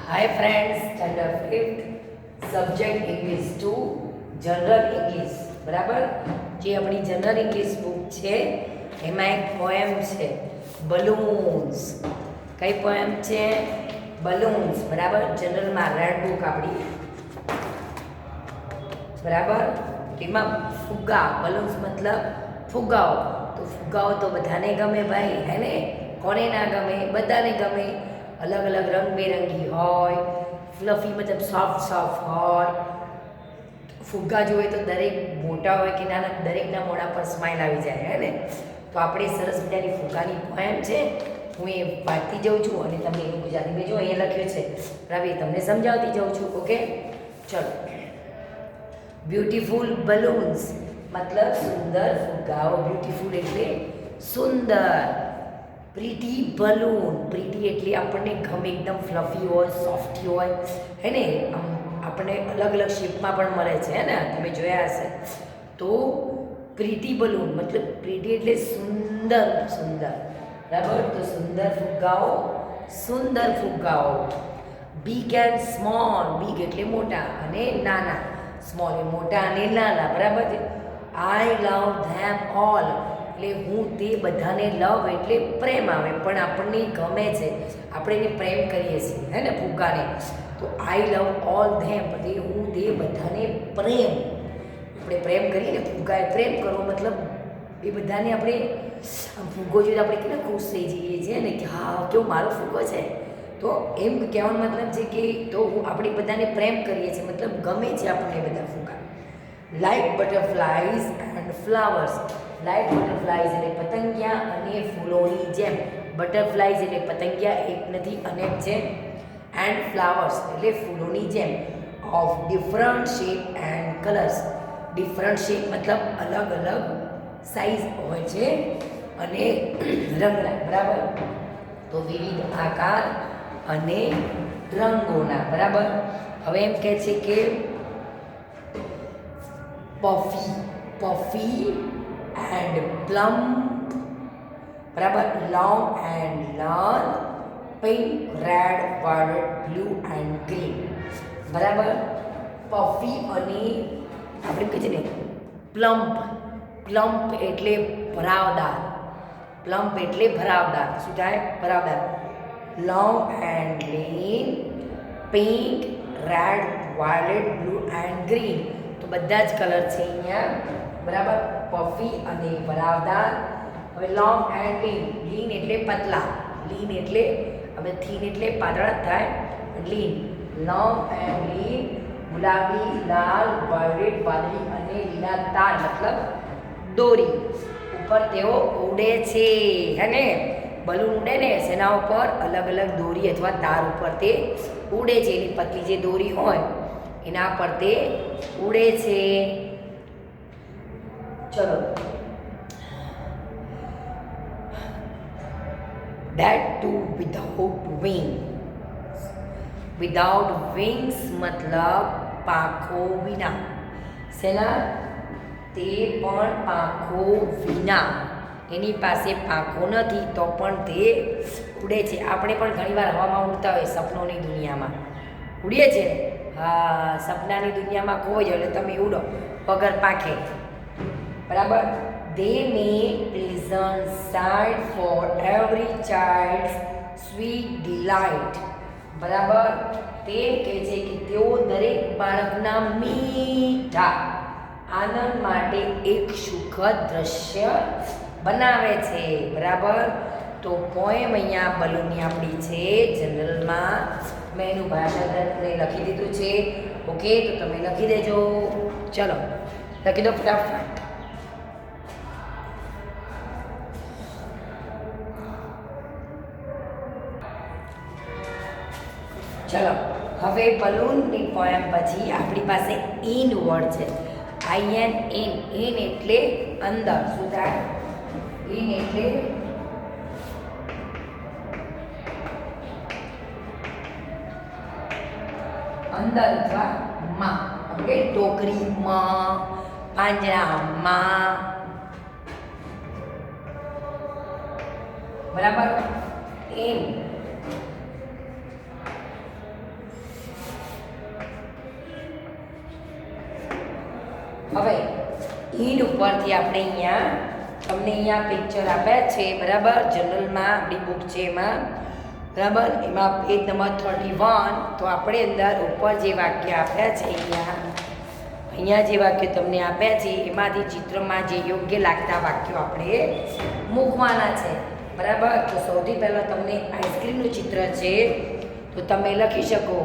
Hi friends, standard 5th, subject English 2, general English. બરાબર, જે આપણી જનરલ ઇંગ્લિશ બુક છે એમાં એક પોએમ છે બલૂન્સ. કઈ પોએમ છે? બલૂન્સ. બરાબર, જનરલમાં રેડ બુક આપણી. બરાબર, એમાં ફુગ્ગા, બલૂન્સ મતલબ ફુગ્ગાઓ. તો ફુગ્ગાઓ તો બધાને ગમે ભાઈ, હે ને? કોને ના ગમે? બધાને ગમે. અલગ અલગ રંગબેરંગી હોય, ફ્લફી મતલબ સોફ્ટ સોફ્ટ હોય. ફુગ્ગા જોઈએ તો દરેક મોટા હોય કે નાના દરેકના મોઢા પર સ્માઇલ આવી જાય, હે ને? તો આપણે સરસ મજાની ફુગ્ગાની પોએમ છે, હું એ વાંચતી જાઉં છું અને તમને એનું ગુજરાતીમાં જો અહીંયા લખ્યું છે રવિ તમને સમજાવતી જાઉં છું. ઓકે, ચલો. બ્યુટીફુલ બલૂન્સ મતલબ સુંદર ફુગ્ગાઓ. બ્યુટીફુલ એટલે સુંદર. પ્રીટી બલૂન, પ્રીટી એટલે આપણને ગમે, એકદમ ફ્લફી હોય, સોફ્ટી હોય, હે ને? આમ આપણને અલગ અલગ શેપમાં પણ મળે છે, હે ને? તમે જોયા હશે. તો પ્રીટી બલૂન મતલબ પ્રીટી એટલે સુંદર સુંદર. બરાબર, તો સુંદર ફુગ્ગાઓ, સુંદર ફુગ્ગાઓ. બિગ એન્ડ સ્મોલ, બિગ એટલે મોટા અને નાના, સ્મોલ એ મોટા અને નાના. બરાબર છે. આઈ લવ ધેમ ઓલ એટલે હું તે બધાને, લવ એટલે પ્રેમ આવે, પણ આપણને ગમે છે, આપણે એને પ્રેમ કરીએ છીએ, હે ને? ફુગ્ગાને. તો આઈ લવ ઓલ ધેમ એટલે હું તે બધાને પ્રેમ, આપણે પ્રેમ કરીએ ને, ફુગ્ગાએ પ્રેમ કરવો મતલબ એ બધાને આપણે ફુગ્ગો જોઈએ આપણે કેટલા ખુશ થઈ જઈએ છીએ ને કે હા કેવો મારો ફુગ્ગો છે. તો એમ કહેવાનો મતલબ છે કે તો હું આપણે બધાને પ્રેમ કરીએ છીએ, મતલબ ગમે છે આપણને બધા ફુગ્ગા. Like butterflies and flowers. Like butterflies એટલે પતંગિયા અને ફૂલોની જેમ. બટરફ્લાઇઝ એટલે પતંગિયા એક નથી અનેક છે. એન્ડ ફ્લાવર્સ એટલે ફૂલોની જેમ. Of different shape and colours. Different shape મતલબ અલગ અલગ સાઇઝ હોય છે અને રંગના. બરાબર, તો વિવિધ આકાર અને રંગોના. બરાબર, હવે એમ કહે છે કે puffy, puffy and plump. બરાબર, long and lean, pink, red, violet, blue and green. બરાબર, puffy અને આપણે કહે છે ને પ્લમ્પ. પ્લમ્પ એટલે ભરાવદાર. પ્લમ્પ એટલે ભરાવદાર. શું થાય? ભરાવદાર. Long and lean, pink, red, violet, blue and green. તો બધા જ કલર છે અહીંયા. બરાબર, પફી અને ભરાવદાર. હવે લોંગ એન્ડ લીન. લીન એટલે પતલા, લીન એટલે હવે થીન એટલે પાતળા થાય. લીન, લોંગ એન્ડ લીન, ગુલાબી, લાલ, વાયોલેટ, વાદળી અને લીલા તાર મતલબ દોરી ઉપર તેઓ ઉડે છે, હે ને? બલૂન ઉડે ને સેના ઉપર? અલગ અલગ દોરી અથવા તાર ઉપર તે ઉડે છે. એની પતલી જે દોરી હોય એના પર તે ઉડે છે. ચલો. That too without wings. Without wings મતલબ પાંખો વિના. શેના? તે પણ પાંખો વિના. એની પાસે પાંખો નથી તો પણ તે ઉડે છે. આપણે પણ ઘણીવાર હવામાં ઉડતા હોય, સપનોની દુનિયામાં ઉડીએ છીએ ને. હા, સપનાની દુનિયામાં ખોવાઈ જાવ એટલે તમે ઉડો વગર પાંખે. બરાબર, they make pleasant sight for every child's sweet delight. બરાબર, તે કહે છે કે તેઓ દરેક બાળકના મીઠા આનંદ માટે એક સુખદ દ્રશ્ય બનાવે છે. બરાબર, તો પોએમ અહીંયા બલૂનની આપણી છે જનરલમાં. મેં એનું ભાષાંતર લખી દીધું છે. ઓકે, તો તમે લખી દેજો. ચલો લખી દો ફટાફટ. ચલો, હવે બલૂનની પોએમ પછી આપણી પાસે ઇન વર્ડ છે. IN, in. ઇન એટલે અંદર. શું થાય? ઇન એટલે અંદર અથવા માં. ઓકે, ટોકરીમાં, પાંજરામાં. બરાબર, ઇન હવે ઈન ઉપરથી આપણે અહીંયા તમને અહીંયા પિક્ચર આપ્યા છે બરાબર, જનરલમાં આપણી બુક છે એમાં બરાબર, એમાં પેજ નંબર 31. તો આપણે અંદર ઉપર જે વાક્ય આપ્યા છે અહીંયા જે વાક્ય તમને આપ્યા છે એમાંથી ચિત્રમાં જે યોગ્ય લાગતા વાક્યો આપણે મૂકવાના છે બરાબર. તો સૌથી પહેલાં તમને આઈસ્ક્રીમનું ચિત્ર છે તો તમે લખી શકો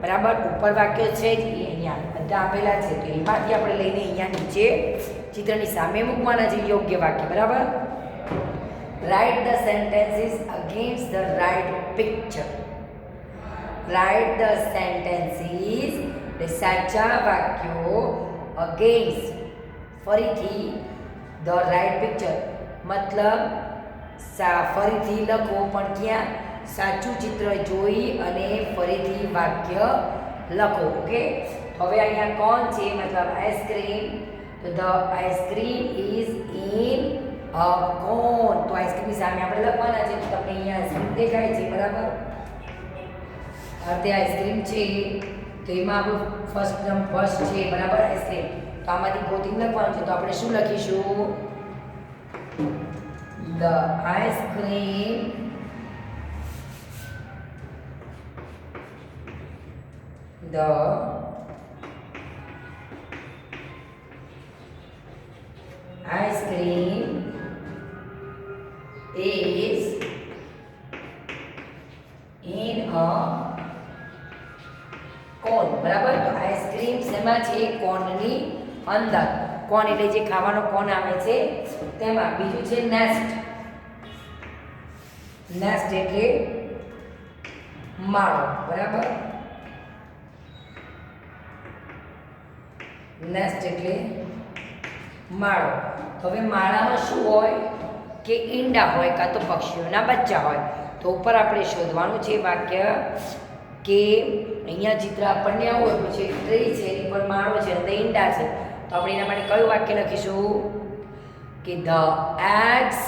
બરાબર. ઉપર વાક્ય છે જ એ અહીંયા બધા આપેલા છે તો એમાંથી આપણે લઈને અહીંયા નીચે ચિત્રની સામે મૂકવાના છે યોગ્ય વાક્ય બરાબર. Write the sentences against the right picture. Write the sentences એટલે સાચા વાક્યો અગેન્સ્ટ ફરીથી ધ રાઇટ પિક્ચર મતલબ ફરીથી લખો પણ ક્યાં સાચું ચિત્ર જોઈ અને ફરીથી વાક્ય લખો. ઓકે, હવે અહીંયા કોણ છે મતલબ આઈસ્ક્રીમ, તો the ice cream is in a cone. તો આઈસ્ક્રીમની સામે આપણે લખવાના છે. તમને અહીંયા આઈસ્ક્રીમ દેખાય છે બરાબર, તે આઈસ્ક્રીમ છે તો એમાં આપણું ફર્સ્ટ છે બરાબર આઈસ્ક્રીમ. તો આમાંથી ગોતીને લખવાનું છે તો આપણે શું લખીશું? The ice cream is in a cone. બરાબર, તો આઈસ્ક્રીમ શેમાં છે? કોનની અંદર. કોન એટલે જે ખાવાનો કોન આવે છે તેમાં. બીજું છે નેસ્ટ. નેસ્ટ એટલે માળો બરાબર. નેસ્ટ એટલે માળો. હવે માળામાં શું હોય કે ઈંડા હોય કાં તો પક્ષીઓના બચ્ચા હોય. તો ઉપર આપણે શોધવાનું છે વાક્ય કે અહીંયા ચિત્ર આપણને આવું હોય પછી ટ્રી છે એની પર માળો છે અને ઈંડા છે. તો આપણે એના માટે કયું વાક્ય લખીશું કે the eggs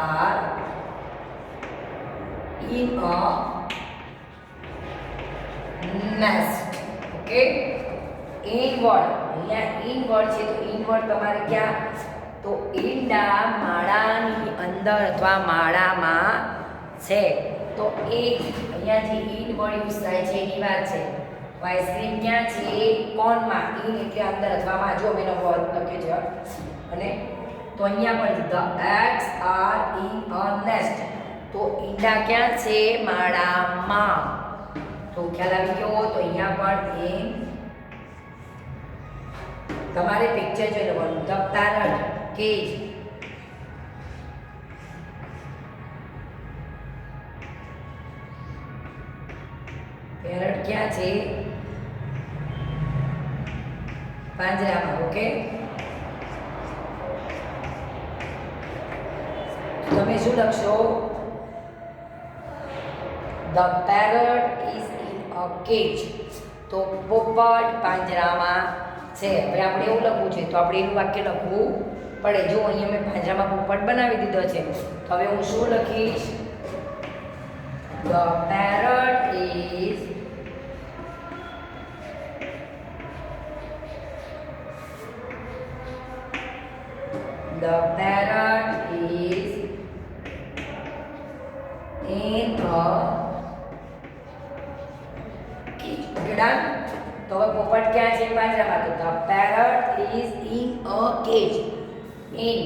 are in a nest. Okay, inward અહીંયા ઇનવર્ડ છે તો ઇનવર્ડ તમારે ક્યાં? તો ઈંડા માળાની અંદર અથવા માળામાં છે. તો એ અહીંયા જે ઇનવર્ડ યુઝ થાય છે એની વાત છે. આઈસ્ક્રીમ ક્યાં છે? કોનમાં. ઇન એટલે અંદર અથવા માં. જો મેનો વર્ડ લખ્યો છે અને તો અહીંયા પણ the eggs are in a nest. તો ઈંડા ક્યાં છે? માળામાં. તો ખ્યાલ આવી ગયો. તો અહીંયા પણ એ તમારે પિક્ચર જોઈ લેવાનું. The parrot cage. પેરટ ક્યાં છે? પાંજરામાં. ઓકે, તમે શું લખશો? The parrot is in a cage. તો પોપટ પાંજરામાં છે. હવે આપણે એવું લખવું છે તો આપણે એનું વાક્ય લખવું પડે. જો અહીંયા મેં પાંજરામાં પોપટ બનાવી દીધો છે તો હવે હું શું લખીશ? The parrot is in a cage. Done? તો હવે પોપટ ક્યાં છે? પાંજરામાં. તો the parrot is in a cage. In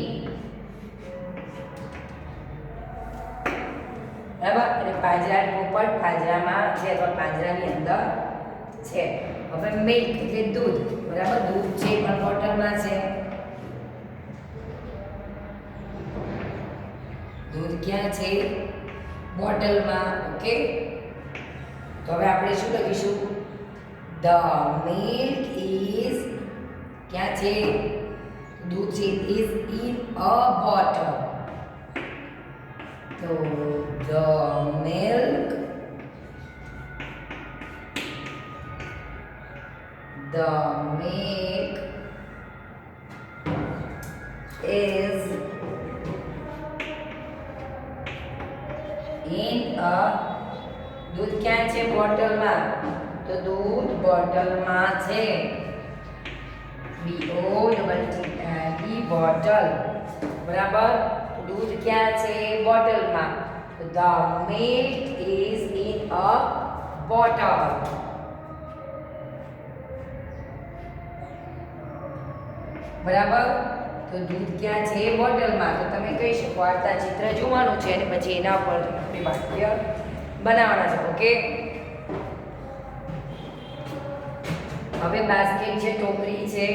બરાબર, એટલે પાંજરા પોપટ પાંજરામાં છે અથવા પાંજરાની અંદર છે. હવે મિલ્ક એટલે દૂધ બરાબર. દૂધ છે પણ બોટલમાં છે. દૂધ ક્યાં છે? બોટલમાં. ઓકે, તો હવે આપણે શું લખીશું? ધ મિલ્ક ઇઝ ક્યાં છે? દૂધ છે ઇઝ ઇન અ બોટલ. તો ધ મિલ્ક ઇન અ દૂધ ક્યાં છે બોટલમાં તો દૂધ બોટલમાં છે BOTTLE બોટલ બરાબર દૂધ ક્યાં છે બોટલમાં તો the milk is in a bottle બરાબર તો દૂધ ક્યાં છે બોટલમાં તો તમે કહી શકો આ ચિત્ર જોવાનું છે અને પછી એના ઉપર આપણે વાક્ય બનાવવાના છે ઓકે હવે બાસ્કેટ છે ટોકરી છે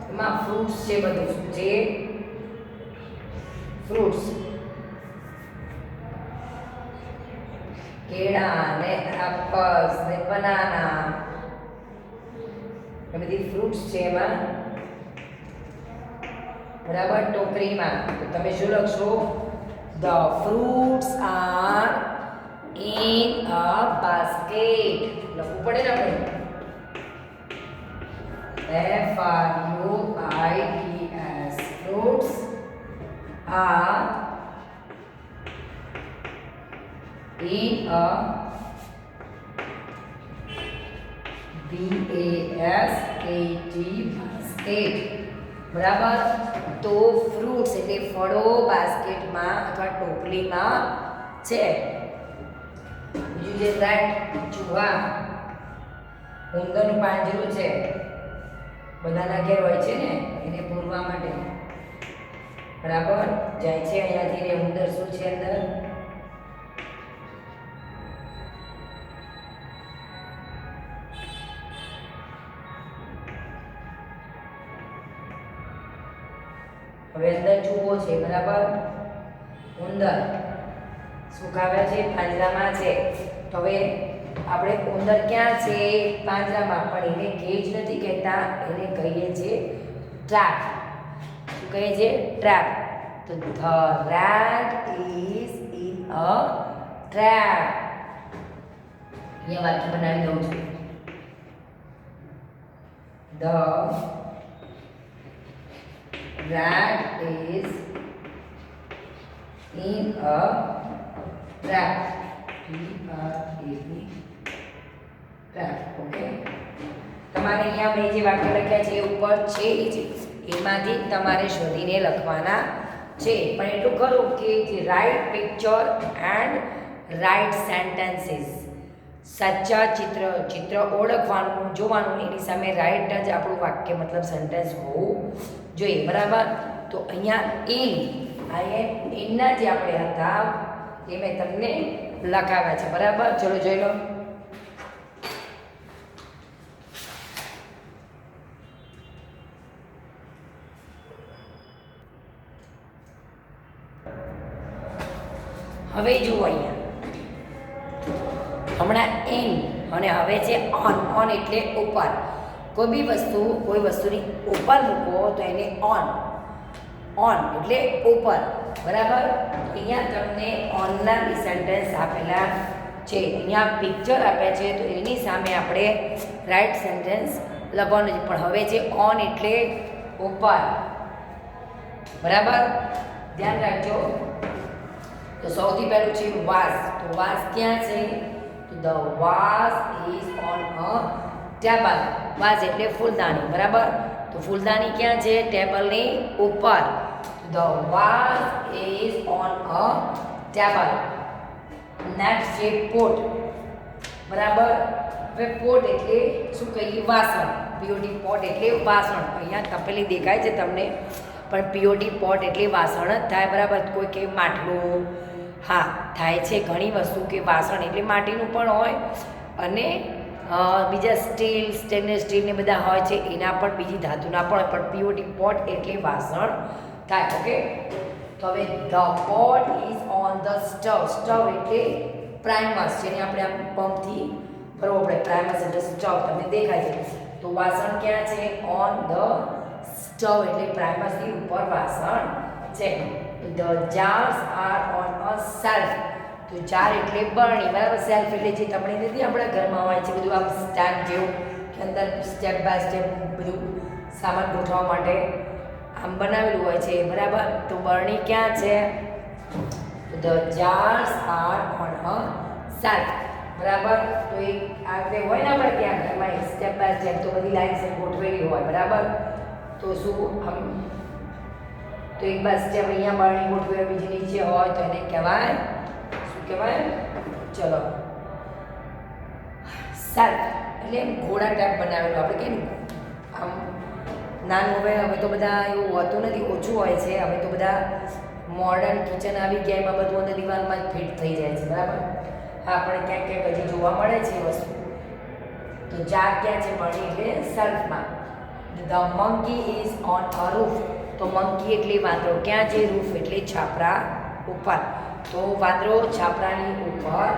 એમાં ફ્રૂટ્સ છે બધું શું છે ફ્રૂટ્સ કેળા ને એપલ્સ ને બનાના એ બધી ફ્રૂટ્સ છે એમાં બરાબર ટોકરીમાં તો તમે શું લખશો the fruits are in a basket લખવું પડે ને આપણે FRUITS fruits are in a BASKET basket બરાબર તો ફ્રૂટ્સ એટલે ફળો બાસ્કેટમાં અથવા ટોપલીમાં છે બીજું છે રેટ ચૂહા ઉંદરનું પાંજરું છે બધાના ઘેર હોય છે ને એને પૂરવા માટે બરાબર જાય છે અહીંયાથી ને ઉંદર શું છે અંદર હવે અંદર ચૂહો છે બરાબર ઉંદર સુકાવ્યા છે પાંજરામાં છે તો હવે આપણે ઉંદર ક્યાં છે પાંજરામાં પણ એને કેજ નથી કહેતા એને કહીએ છીએ ટ્રેપ શું કહીએ છીએ ટ્રેપ તો the rat is in a trap અહીંયા વાક્ય બનાવી દઉં છું the rat is in a trap trap okay તમારે અહીંયા મેં જે વાક્ય લખ્યા છે એ ઉપર છે જ એમાંથી તમારે શોધીને લખવાના છે પણ એટલું ખરું કે જે right picture and right sentences સાચા ચિત્ર ઓળખવાનું જોવાનું એની સામે રાઇટ જ આપણું વાક્ય મતલબ સેન્ટેન્સ હોવું જોઈએ બરાબર તો અહીંયા ઇનના જે આપણે હતા એ મેં તમને લખાવ્યા છે બરાબર ચલો જોઈ લો હવે જુઓ અહીંયા હમણાં ઇન અને હવે છે ઓન એટલે ઉપર કોઈ વસ્તુની ઉપર મૂકો તો એને ઓન એટલે ઉપર બરાબર અહીંયા તમને ઓનના બી સેન્ટેન્સ આપેલા છે અહીંયા પિક્ચર આપ્યા છે તો એની સામે આપણે રાઇટ સેન્ટેન્સ લખવાનું છે પણ હવે છે ઓન એટલે ઉપર બરાબર ધ્યાન રાખજો તો સૌથી પહેલું છે વાસ તો વાસ ક્યાં છે તો the vase is on a table vase એટલે ફૂલદાની બરાબર તો ફૂલદાની ક્યાં છે ટેબલની ઉપર the vase is on a table next છે પોટ બરાબર હવે પોટ એટલે શું કહીએ વાસણ પીઓટી પોટ એટલે વાસણ અહીંયા તપેલી દેખાય છે તમને પણ પીઓટી પોટ એટલે વાસણ જ થાય બરાબર કોઈ કે માટલું હા થાય છે ઘણી વસ્તુ કે વાસણ એટલે માટીનું પણ હોય અને બીજા સ્ટેનલેસ સ્ટીલ ને બધા હોય છે એના પણ બીજી ધાતુના પણ હોય પણ પીઓટી પોટ એટલે વાસણ થાય ઓકે તો હવે the pot is on the stove એટલે પ્રાઇમસ જેને આપણે આમ પંપથી ભરવો પડે પ્રાઇમસ એટલે સ્ટવ તમને દેખાય છે તો વાસણ ક્યાં છે ઓન ધ સ્ટવ એટલે પ્રાઇમસની ઉપર વાસણ છે the jars are on a self તો જાર એટલે બરણી બરાબર સેલ્ફ એટલે જે તપણી નથી આપણા ઘરમાં હોય છે બધું આમ સ્ટેન્ડ જેવું કે અંદર સ્ટેપ બાય સ્ટેપ બધું સામાન ગોઠવવા માટે આમ બનાવેલું હોય છે બરાબર તો બરણી ક્યાં છે the jars are on a self. બરાબર. તો એક આ રીતે હોય ને આપણે ત્યાં ઘરમાં સ્ટેપ બાય સ્ટેપ તો બધી લાઈન્સ ગોઠવેલી હોય. બરાબર. તો શું આમ તો એક બાર સ્ટેપ અહીંયા બારણી ગોઠવે બીજી નીચે હોય તો એને કહેવાય શું કહેવાય? ચલો સેલ્ફ એટલે એમ ઘોડા ટાઈપ બનાવેલું આપણે કેમ આમ નાનું. હવે તો બધા એવું હોતું નથી, ઓછું હોય છે. હવે તો બધા મોડર્ન કિચન આવી ગયા, એમાં બધું અંદર દિવાલમાં જ ફિટ થઈ જાય છે. બરાબર. હા, આપણે ક્યાંક ક્યાંક હજી જોવા મળે છે વસ્તુ. તો જાર ક્યાં છે? પાણી એટલે સેલ્ફમાં. The monkey is on a roof. તો મંકી એટલે વાંદરો. ક્યાં છે? રૂફ એટલે છાપરા ઉપર. તો વાંદરો છાપરાની ઉપર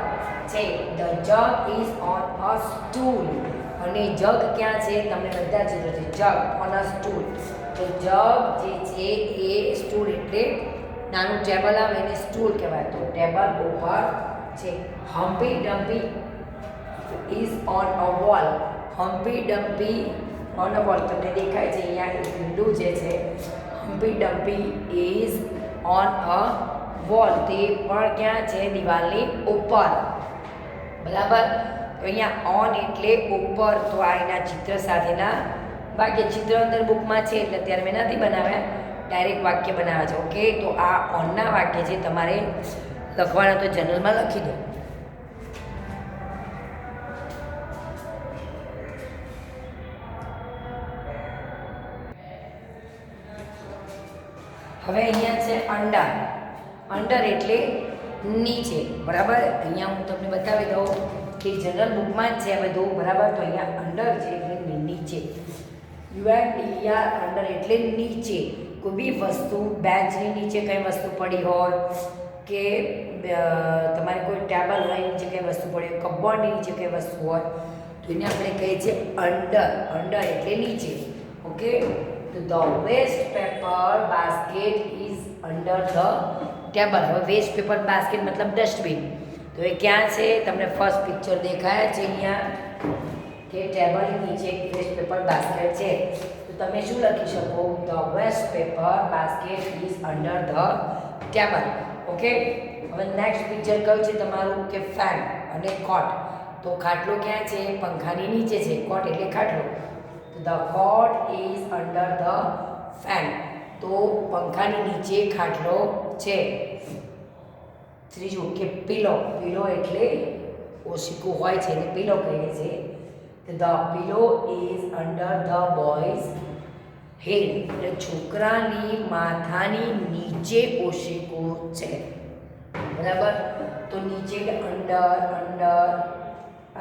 છે. The jug is on a stool. અને જગ ક્યાં છે? તમને બધા ચિત્રો છે. જગ ઓન અ સ્ટૂલ. તો જગ જે છે એ સ્ટૂલ એટલે નાનું ટેબલ આવે એને સ્ટૂલ કહેવાય. તો ટેબલ ઉપર છે. Humpty dumpty is on a wall. Humpty dumpty on a wall. તમને દેખાય છે અહીંયા એક વિન્ડો જે છે. Humpty dumpty is on a wall. તે પણ ક્યાં છે? દિવાલની ઉપર. બરાબર. તો અહીંયા ઓન એટલે ઉપર. તો આ એના ચિત્ર સાથેના વાક્ય. ચિત્ર અંદર બુકમાં છે એટલે અત્યારે મેં નથી બનાવ્યા, ડાયરેક્ટ વાક્ય બનાવ્યા છે. ઓકે. તો આ ઓનના વાક્ય છે, તમારે લખવાના તો જનરલમાં લખી દો. હવે અહીંયા છે અંડર. અંડર એટલે નીચે. બરાબર. અહીંયા હું તમને બતાવી દઉં કે જનરલ બુકમાં જ છે બધું. બરાબર. તો અહીંયા અંડર છે એટલે નીચે. યુએનડીઆર અંડર એટલે નીચે. કોઈ બી વસ્તુ બેન્ચની નીચે કંઈ વસ્તુ પડી હોય કે તમારે કોઈ ટેબલ હોય નીચે કંઈ વસ્તુ પડી હોય, કબોર્ડની નીચે કંઈ વસ્તુ હોય તો એને આપણે કહીએ છીએ અંડર. અંડર એટલે નીચે. ઓકે. તો the waste paper basket is under the table. હવે વેસ્ટ પેપર બાસ્કેટ મતલબ ડસ્ટબિન. તો એ ક્યાં છે? તમને ફર્સ્ટ પિક્ચર દેખાય છે અહીંયા કે ટેબલની નીચે એક વેસ્ટ પેપર બાસ્કેટ છે. તો તમે શું લખી શકો? The waste paper basket is under the table. Okay. હવે નેક્સ્ટ પિક્ચર કયું છે તમારું કે ફેન અને કોટ. તો ખાટલો ક્યાં છે? પંખાની નીચે છે. કોટ એટલે ખાટલો. The cot is under the fan. તો પંખાની નીચે ખાટલો છે. ત્રીજું કે પીલો. પીલો એટલે ઓશિકો હોય છે એને પીલો કહીએ છીએ. The pillow is under the boy's head. એટલે છોકરાની માથાની નીચે ઓશિકો છે. બરાબર. તો નીચે અંડર અંડર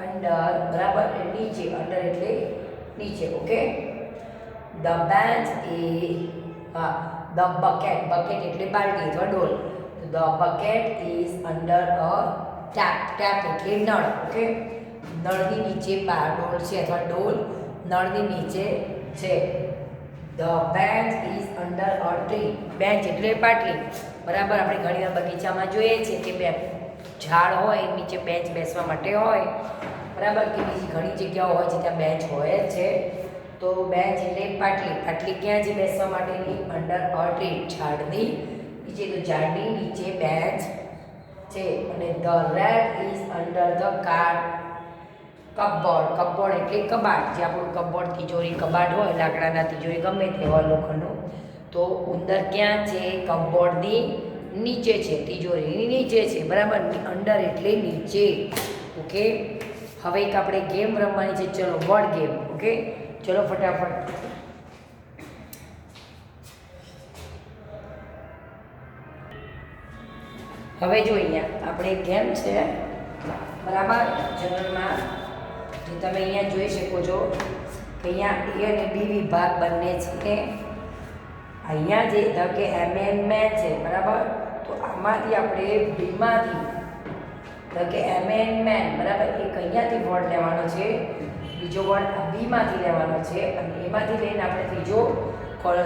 અંડર. બરાબર. નીચે. અંડર એટલે નીચે. Okay. The bench a the bucket. Bucket એટલે બાલટી અથવા ડોલ. The bucket is under a tap. Tap એટલે નળ. ઓકે. નળની નીચે ડોલ છે અથવા ડોલ નળની નીચે છે. The bench is under a tree. Bench એટલે પાટલી. બરાબર. આપણે ઘણી વાર બગીચામાં જોઈએ છીએ કે બે ઝાડ હોય નીચે બેન્ચ બેસવા માટે હોય. બરાબર. કે બીજી ઘણી જગ્યાઓ હોય છે ત્યાં બેન્ચ હોય જ છે. તો બેન્ચ એટલે પાટલી. પાટલી ક્યાં છે બેસવા માટેની? Under a tree. ઝાડની નીચે. તો ઝાડની નીચે બેન્ચ છે. અને the rate is under the cupboard. Cupboard એટલે કબાટ. જે આપણું કપબોર્ડ તિજોરી કબાટ હોય લાકડાના તિજોરી ગમે તે હોય લોખંડનું. તો ઉંદર ક્યાં છે? કપબોર્ડની નીચે છે. તિજોરીની નીચે છે. બરાબર. અંડર એટલે નીચે. ઓકે. હવે એક આપણે ગેમ રમવાની છે. ચલો વર્ડ ગેમ. ઓકે. ચલો ફટાફટ. હવે જો અહીંયા આપણે ગેમ છે. બરાબર. જનરલમાં જે તમે અહીંયા જોઈ શકો છો કે અહીંયા એ અને બી વિભાગ બંને છે. અહીંયા જે કે એમ મેન છે. બરાબર. તો આમાંથી આપણે બીમાંથી કે એમ મેન. બરાબર. એક અહીંયાથી વર્ડ લેવાનો છે, બીજો વર્ડ બીમાંથી લેવાનો છે અને એમાંથી લઈને આપણે ત્રીજો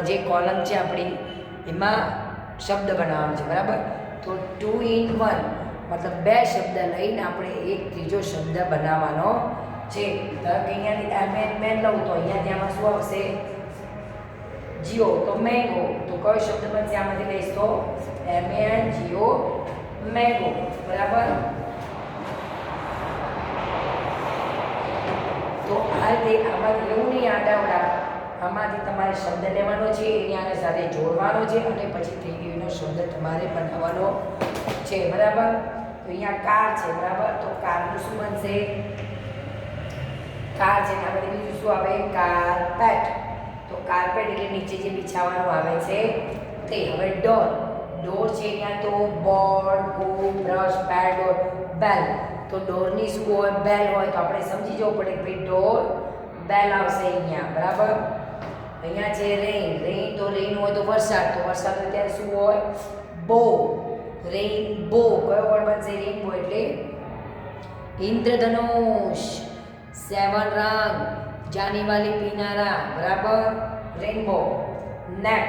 જે કોલમ છે આપણી એમાં શબ્દ બનાવવાનો છે. બરાબર. તો 2 in 1 મતલબ બે શબ્દ લઈને આપણે એક ત્રીજો શબ્દ બનાવવાનો છે. ધારો કે અહીંયાથી એમ મેન લઉં તો અહીંયાથી આમાં શું આવશે? જીઓ. તો મેંગો. તો કયો શબ્દ બનશે આમાંથી લઈશ? તો MANGO મેંગો. બરાબર. તો આ રીતે આમાંથી એવું નહીં આડાવડા, આમાંથી તમારે શબ્દ લેવાનો છે, એની આને સાથે જોડવાનો છે અને પછી થઈ ગયો એનો શબ્દ તમારે બનાવવાનો છે. બરાબર. તો અહીંયા કાર છે. બરાબર. તો કારનું શું બનશે? કાર છે. આ બધી બીજું શું આવે? કાર્પેટ. તો કાર્પેટ એટલે નીચે જે બિછાવવાનું આવે છે તે. હવે ડોર. ડોર છે અહીંયા તો board, go, brush, pad, door, bell. તો ડોરની શું હોય? બેલ હોય. તો આપણે સમજી જવું પડે કે ભાઈ ડોર બેલ આવશે અહીંયા. બરાબર. અહીંયા છે રેઇન. રેઇન તો રેઇન હોય તો વરસાદ. તો વરસાદ હોય ત્યારે શું હોય? બો. રેઇનબો. કયો વર્ડ બનશે? રેઇનબો એટલે ઇન્દ્રધનુષ. 7 રંગ. જાની વાલી પીનારા. બરાબર. રેઇનબો. નેક.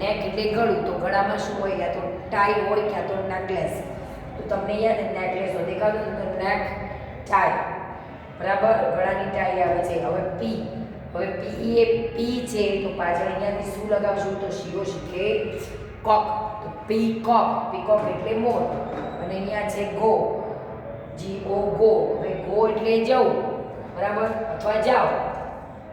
નેક એટલે ગળું. તો ગળામાં શું હોય? યા તો ટાઈ હોય ક્યાં તો નેકલેસ. તો તમને યાદ નેકલેસ હોય દેખાતું તો નેક ટાઈ. બરાબર. ગળાની ટાઈ આવે છે. હવે પી. હવે પી એ પી છે તો પાછળ અહીંયાથી શું લગાવશું? તો શીરો એટલે કોક. તો પીકોક. પીકોક એટલે મોર. અને અહીંયા છે ગો. GO go. હવે ગો એટલે જવું. બરાબર. અથવા જાઓ.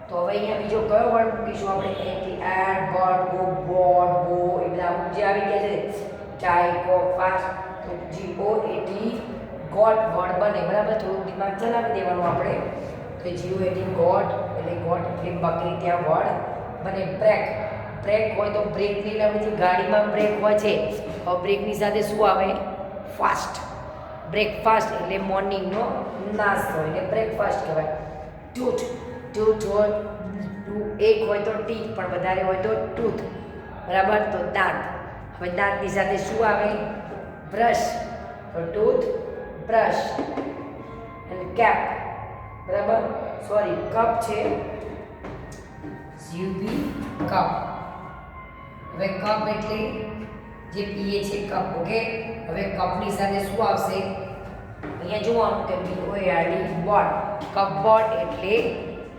તો હવે અહીંયા બીજો કયો વર્ડ મૂકીશું આપણે? અહીંથી add, but, go, boat, go એ બધા અમુક જે આવી ગયા છે ટાઈ, કો, ફાસ્ટ. તો GO એટી ગોટ વર્ડ બને. બરાબર. થોડું દિમાગ ચલાવી દેવાનું આપણે. તો GO એટી ગોટ એટલે ગોટ એટલે બકરી ત્યાં વર્ડ બને. બ્રેક. બ્રેક હોય તો બ્રેક નહીં લાવે છે. ગાડીમાં બ્રેક હોય છે. હવે બ્રેકની સાથે શું આવે? ફાસ્ટ. બ્રેકફાસ્ટ એટલે મોર્નિંગનો નાસ્તો એટલે બ્રેકફાસ્ટ કહેવાય. ટૂથ. ટૂથ હોય એક હોય તો ટીથ, પણ વધારે હોય તો ટૂથ. બરાબર. તો દાંત. હવે દાંતની સાથે શું આવે? બ્રશ. તો ટૂથ બ્રશ. અને કેપ. બરાબર. સોરી કપ છે. UV cup. હવે કપ એટલે જે પીએ છે કપ. ઓકે. હવે કપની સાથે શું આવશે? અહીંયા જોવાનું કે BOARD બોટ. કપબોર્ડ એટલે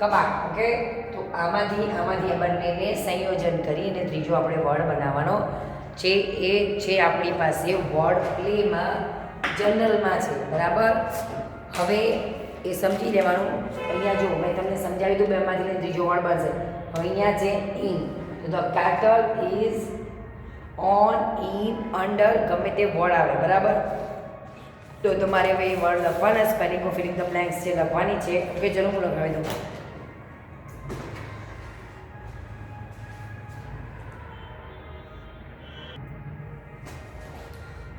કબાટ. ઓકે. તો આમાંથી આ બંનેને સંયોજન કરી અને ત્રીજો આપણે વર્ડ બનાવવાનો છે. એ છે આપણી પાસે વર્ડ પ્લેમાં જનરલમાં છે. બરાબર. હવે એ સમજી લેવાનું. અહીંયા જો મેં તમને સમજાવી દઉં બેમાંથી ત્રીજો વર્ડ બનશે. હવે અહીંયા છે ઇન. તો the kettle is on, in, under ગમે તે વર્ડ આવે. બરાબર. તો તમારે હવે એ વર્ડ લખવાના. Spelling of filling the blanks છે લખવાની છે. ઓકે. ચલો હું લખાવી દઉં.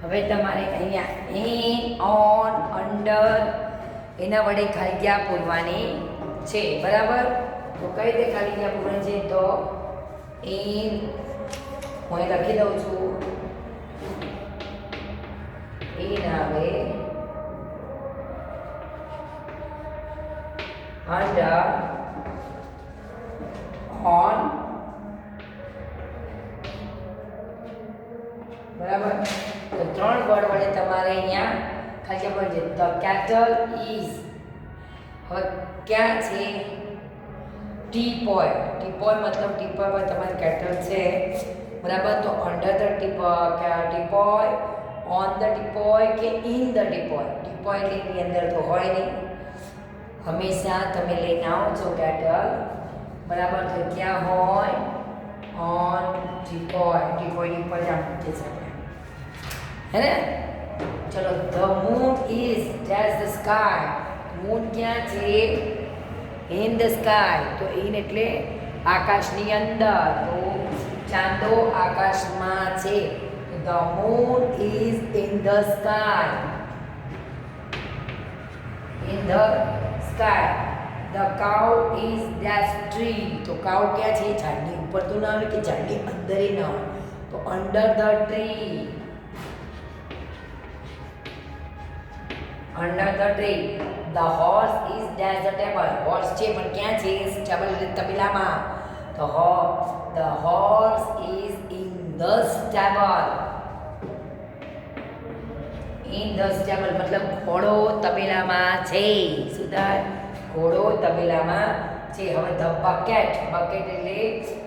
હવે તમારે અહીંયા ઇન, ઓન, અંડર એના વડે ખાલી જગ્યા પૂરવાની છે. બરાબર. તો કઈ રીતે ખાલી જગ્યા પૂરવાની છે? તો ઇન હું લખી દઉં છું. ઇન આવે, અંડર, ઓન. બરાબર. તો 3 વર્ડ વડે તમારે અહીંયા ખાલી જગ્યા છે. The kettle is. હવે ક્યાં છે? ટીપોય. ટીપોય મતલબ ટીપોય પર તમારે કેટલ છે. બરાબર. તો under the teapoy, on the teapoy કે ઇન ધ ટીપોય. ટીપોય એટલે એની અંદર તો હોય નહીં. હંમેશા તમે લઈને આવો છો કેટલ. બરાબર. તો ક્યાં હોય? On teapoy. ટીપોયની ઉપર જ આમ મૂકે છે હે ને. ચલો. The moon is dash the sky. Moon ક્યાં છે? In the sky. તો ઇન એટલે આકાશની અંદર. તો ચાંદો આકાશમાં છે. The moon is in the sky. In the sky. The cow is dash tree. તો કાઉ ક્યાં છે? ઝાડની ઉપર તો ના આવે કે ઝાડની અંદર ના હોય. તો under the tree. Under the tree. The horse is dash the table. Horse છે પણ ક્યાં છે? ટેબલ તબેલામાં. The horse is in the stable. In the stable મતલબ ઘોડો તબેલામાં છે. સુધાર. ઘોડો તબેલામાં છે. હવે ધ બકેટ. બકેટ એટલે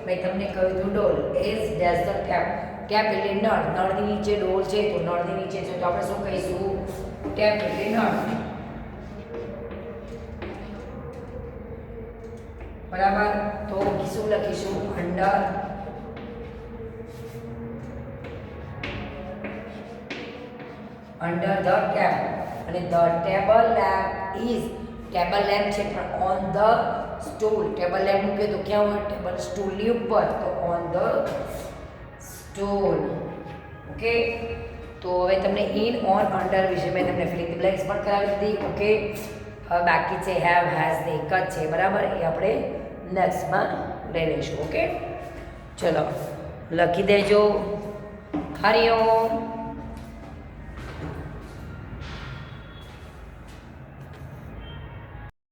મેં તમને કહ્યું હતું ડોલ. Is dash the tap. Tap એટલે નળ, નળની નીચે ડોલ છે તો નળની નીચે છે તો આપણે શું કહીશું? ટેપ એટલે નળ. બરાબર. તો શું લખીશું? Under the tap. અને the table lamp is, table lamp છે પણ on the stool. Table lamp મૂકે તો ક્યાં હોય? ટેબલ સ્ટૂલની ઉપર, તો ઓન ધ સ્ટૂલ. ઓકે. તો હવે તમને ઇન, ઓન, અંડર વિશે મેં તમને ફિલિંગ ધ બ્લેન્ક્સ પણ કરાવી દીધી. ઓકે. હવે બાકી છે હેવ, હેઝ ને એક જ છે. બરાબર. એ આપણે નેક્સ્ટમાં લઈ લઈશું. ઓકે. ચલો લખી દેજો. હરિઓમ.